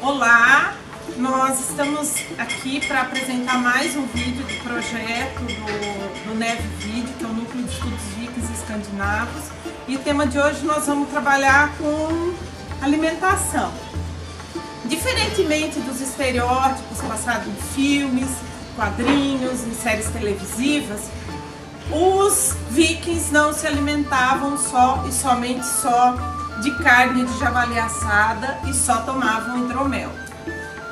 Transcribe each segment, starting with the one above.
Olá, nós estamos aqui para apresentar mais um vídeo do projeto do NEV Vídeo, que é o Núcleo de Estudos Vikings e Escandinavos. E o tema de hoje nós vamos trabalhar com alimentação. Diferentemente dos estereótipos passados em filmes, quadrinhos, em séries televisivas, os vikings não se alimentavam somente de carne de javali assada e só tomavam hidromel.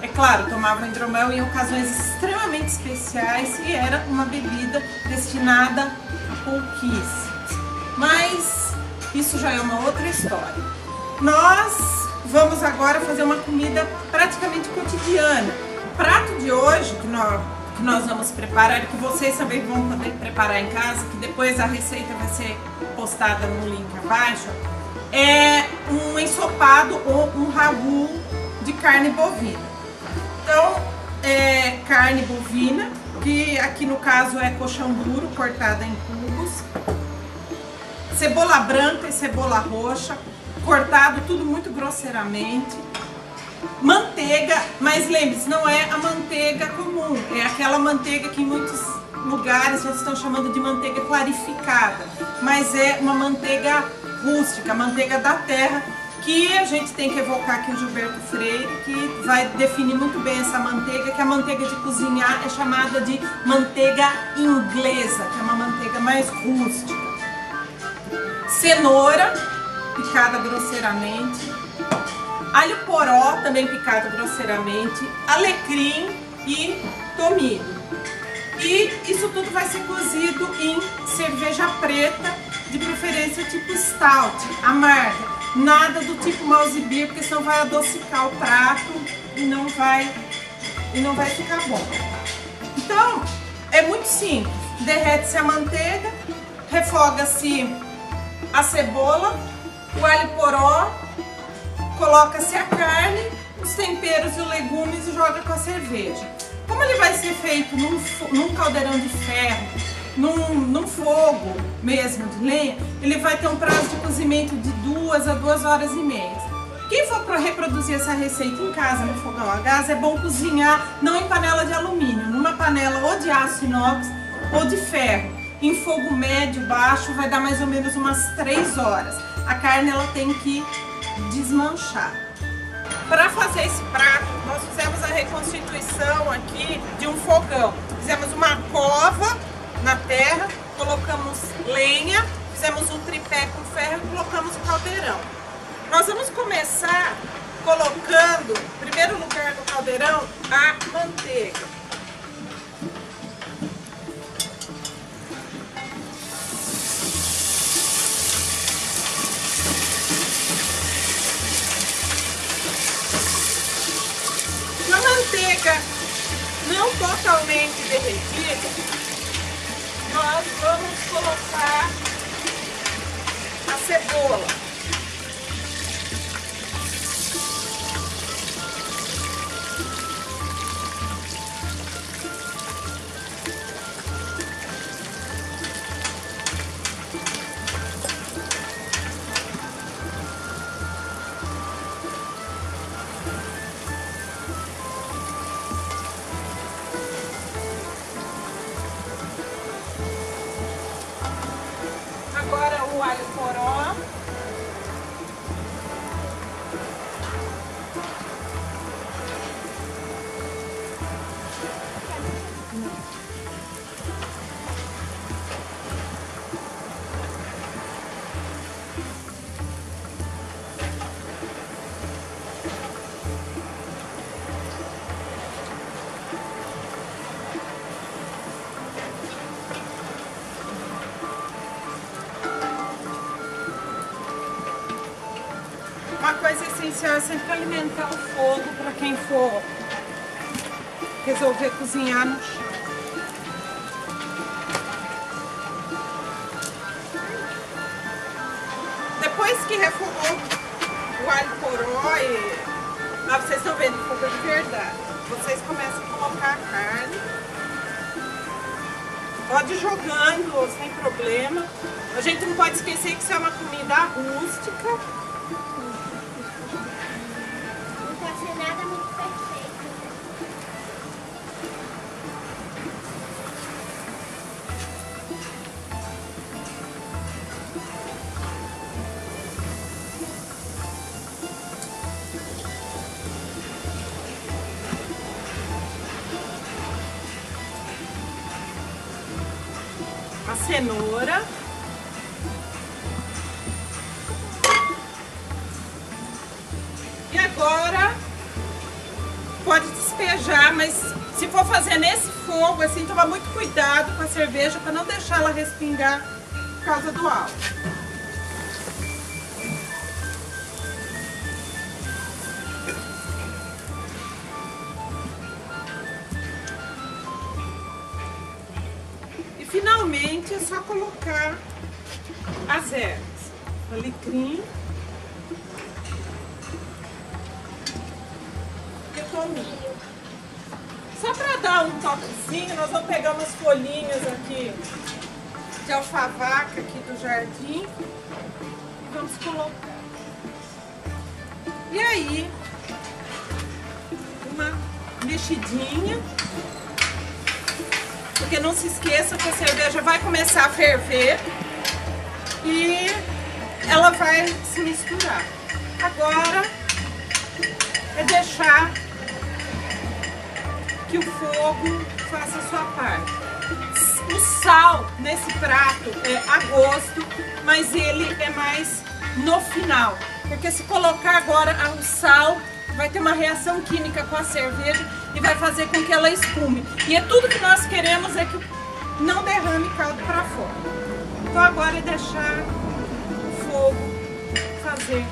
É claro, tomavam hidromel em ocasiões extremamente especiais e era uma bebida destinada a pouquíssimos. Mas isso já é uma outra história. Nós vamos agora fazer uma comida praticamente cotidiana. O prato de hoje que nós vamos preparar, que vocês também vão poder preparar em casa, que depois a receita vai ser postada no link abaixo, é um ensopado ou um ragu de carne bovina. Então, é carne bovina, que aqui no caso é coxão duro, cortada em cubos, cebola branca e cebola roxa, cortado tudo muito grosseiramente, manteiga, mas lembre-se, não é a manteiga comum, é aquela manteiga que em muitos lugares já estão chamando de manteiga clarificada, mas é uma manteiga rústica, manteiga da terra, que a gente tem que evocar aqui o Gilberto Freire, que vai definir muito bem essa manteiga, que a manteiga de cozinhar é chamada de manteiga inglesa, que é uma manteiga mais rústica. Cenoura, picada grosseiramente, alho poró, também picado grosseiramente, alecrim e tomilho. E isso tudo vai ser cozido em cerveja preta, de preferência tipo stout, amarga. Nada do tipo mouse beer, porque senão vai adocicar o prato e não vai ficar bom. Então, é muito simples. Derrete-se a manteiga, refoga-se a cebola, o alho poró, coloca-se a carne, os temperos e os legumes e joga com a cerveja. Como ele vai ser feito num caldeirão de ferro, num fogo mesmo de lenha, ele vai ter um prazo de cozimento de 2 a 2 horas e meia. Quem for para reproduzir essa receita em casa, no fogão a gás, é bom cozinhar não em panela de alumínio, numa panela ou de aço inox ou de ferro. Em fogo médio, baixo, vai dar mais ou menos umas 3 horas. A carne ela tem que desmanchar. Para fazer esse prato, nós fizemos a reconstituição aqui de um fogão. Fizemos uma cova na terra, colocamos lenha, fizemos um tripé com ferro e colocamos o caldeirão. Nós vamos começar colocando, em primeiro lugar no caldeirão, a manteiga. Com a manteiga não totalmente derretida, nós vamos colocar a cebola. Agora o alho poró. Uma coisa essencial é sempre alimentar o fogo para quem for resolver cozinhar no chão. Depois que refogou o alho poró e... Ah, vocês estão vendo, fogo de verdade. Vocês começam a colocar a carne. Pode ir jogando, sem problema. A gente não pode esquecer que isso é uma comida rústica. Não pode ser nada muito cenoura. E agora pode despejar, mas se for fazer nesse fogo, assim, toma muito cuidado com a cerveja para não deixar ela respingar por causa do álcool. E finalmente é só colocar as ervas, alecrim e o tomilho. Só para dar um toquezinho, nós vamos pegar umas folhinhas aqui de alfavaca aqui do jardim e vamos colocar. E aí, uma mexidinha, porque não se esqueça que a cerveja vai começar a ferver e ela vai se misturar. Agora é deixar que o fogo faça a sua parte. O sal nesse prato é a gosto, mas ele é mais no final, porque se colocar agora o sal, vai ter uma reação química com a cerveja e vai fazer com que ela espume. E é tudo que nós queremos é que não derrame caldo para fora. Então agora é deixar o fogo fazer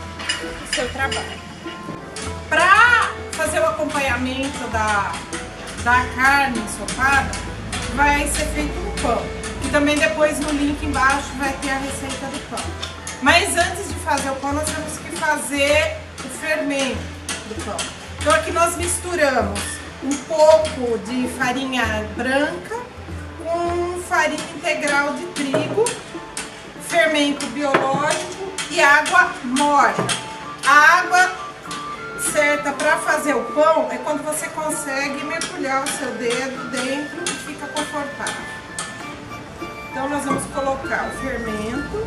o seu trabalho. Para fazer o acompanhamento da carne ensopada, vai ser feito um pão. E também depois no link embaixo vai ter a receita do pão. Mas antes de fazer o pão, nós temos que fazer o fermento do pão. Então aqui nós misturamos um pouco de farinha branca com farinha integral de trigo, fermento biológico e água morna. A água certa para fazer o pão é quando você consegue mergulhar o seu dedo dentro e fica confortável. Então nós vamos colocar o fermento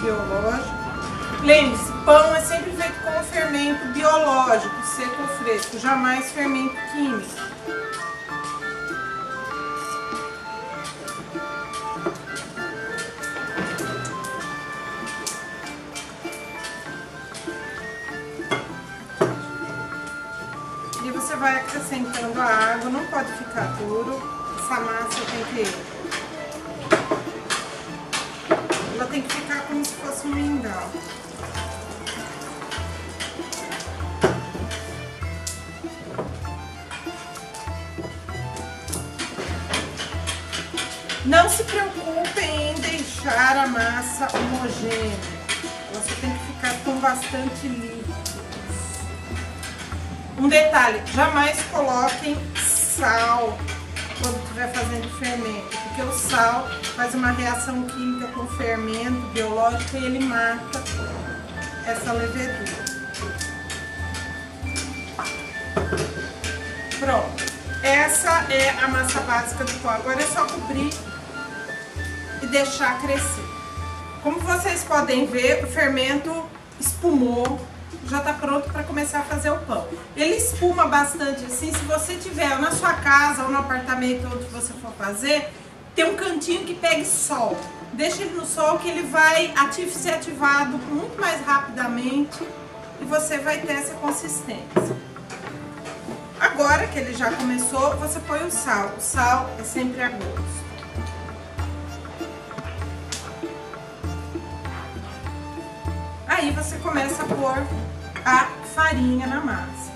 biológico. Lembre-se, pão é sempre feito com fermento biológico, seco ou fresco, jamais fermento químico. E você vai acrescentando a água, não pode ficar duro. Essa massa ela tem que ficar como se fosse um mingau. Não se preocupem em deixar a massa homogênea. Você tem que ficar com bastante líquido. Um detalhe, jamais coloquem sal quando estiver fazendo fermento, porque o sal faz uma reação química com o fermento biológico e ele mata essa levedura. Pronto, essa é a massa básica do pão. Agora é só cobrir e deixar crescer. Como vocês podem ver, o fermento espumou. Já está pronto para começar a fazer o pão. Ele espuma bastante assim, se você tiver na sua casa ou no apartamento onde você for fazer, tem um cantinho que pegue sol. Deixa ele no sol que ele vai ser ativado muito mais rapidamente e você vai ter essa consistência. Agora que ele já começou, você põe o sal. O sal é sempre a gosto. Aí você começa a pôr a farinha na massa.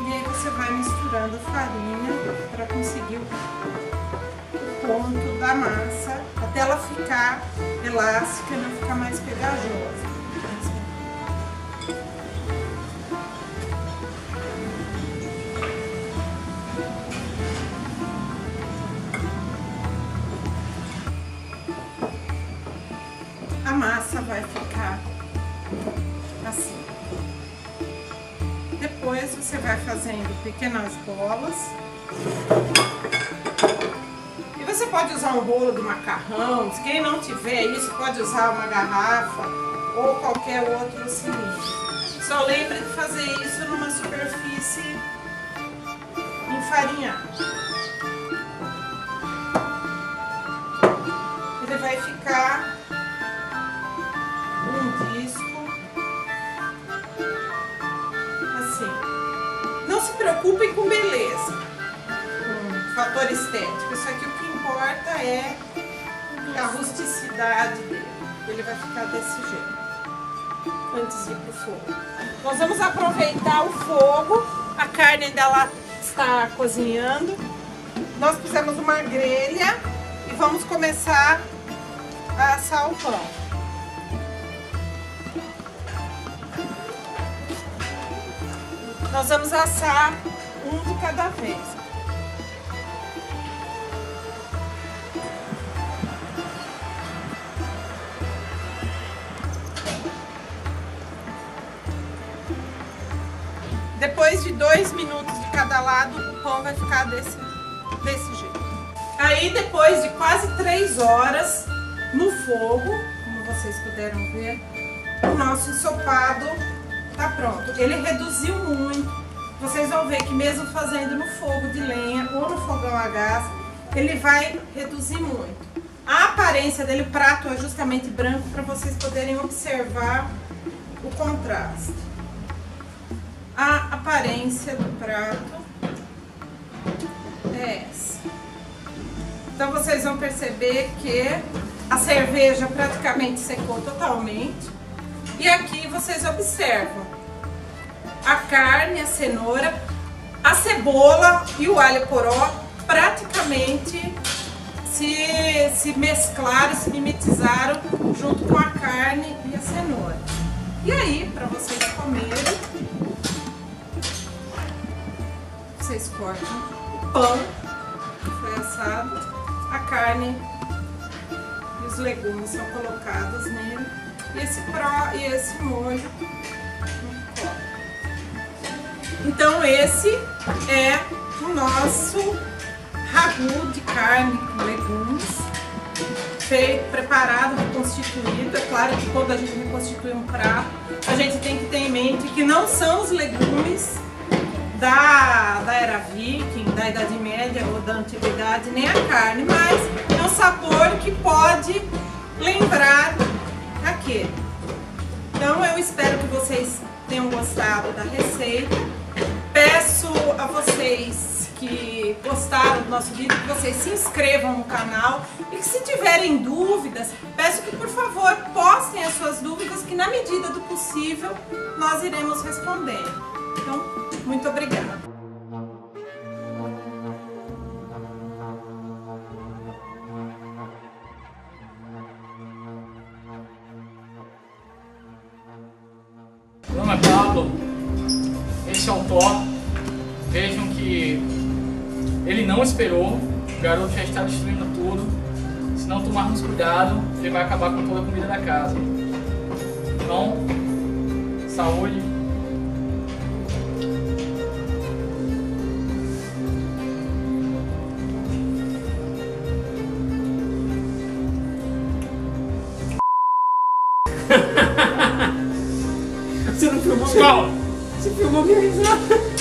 E aí você vai misturando a farinha para conseguir o ponto da massa, até ela ficar elástica e não ficar mais pegajosa. A massa vai ficar assim. fazendo pequenas bolas. E você pode usar um rolo de macarrão. Se quem não tiver isso, pode usar uma garrafa ou qualquer outro cilindro. Só lembre de fazer isso numa superfície enfarinhada. Ele vai ficar um disco assim. Não se preocupem com beleza, com fator estético. Isso aqui o que importa é a rusticidade dele. Ele vai ficar desse jeito antes de ir pro fogo. Nós vamos aproveitar o fogo. A carne dela está cozinhando. Nós fizemos uma grelha e vamos começar a assar o pão. Nós vamos assar um de cada vez. Depois de 2 minutos de cada lado, o pão vai ficar desse jeito. Aí, depois de quase 3 horas no fogo, como vocês puderam ver, o nosso ensopado tá pronto. Ele reduziu muito. Vocês vão ver que mesmo fazendo no fogo de lenha ou no fogão a gás, ele vai reduzir muito. A aparência dele, o prato é justamente branco para vocês poderem observar o contraste. A aparência do prato é essa. Então vocês vão perceber que a cerveja praticamente secou totalmente. E aqui vocês observam a carne, a cenoura, a cebola e o alho poró praticamente se mesclaram, se mimetizaram junto com a carne e a cenoura. E aí, para vocês comerem, vocês cortam o pão que foi assado, a carne e os legumes são colocados nele e esse molho no copo. Então esse é o nosso ragu de carne com legumes, feito, preparado, reconstituído. É claro que quando a gente reconstitui um prato, a gente tem que ter em mente que não são os legumes da era viking, da Idade Média ou da Antiguidade, nem a carne, mas é um sabor que pode lembrar aquele. Então eu espero que vocês tenham gostado da receita. Peço a vocês que gostaram do nosso vídeo que vocês se inscrevam no canal e que, se tiverem dúvidas, peço que por favor postem as suas dúvidas, que na medida do possível nós iremos respondendo. Então, muito obrigada. Meu nome é Pablo, esse é o Thor. Vejam que ele não esperou, o garoto já está destruindo tudo. Se não tomarmos cuidado, ele vai acabar com toda a comida da casa. Então, saúde. Você não filmou? Calma! Você filmou minha risada?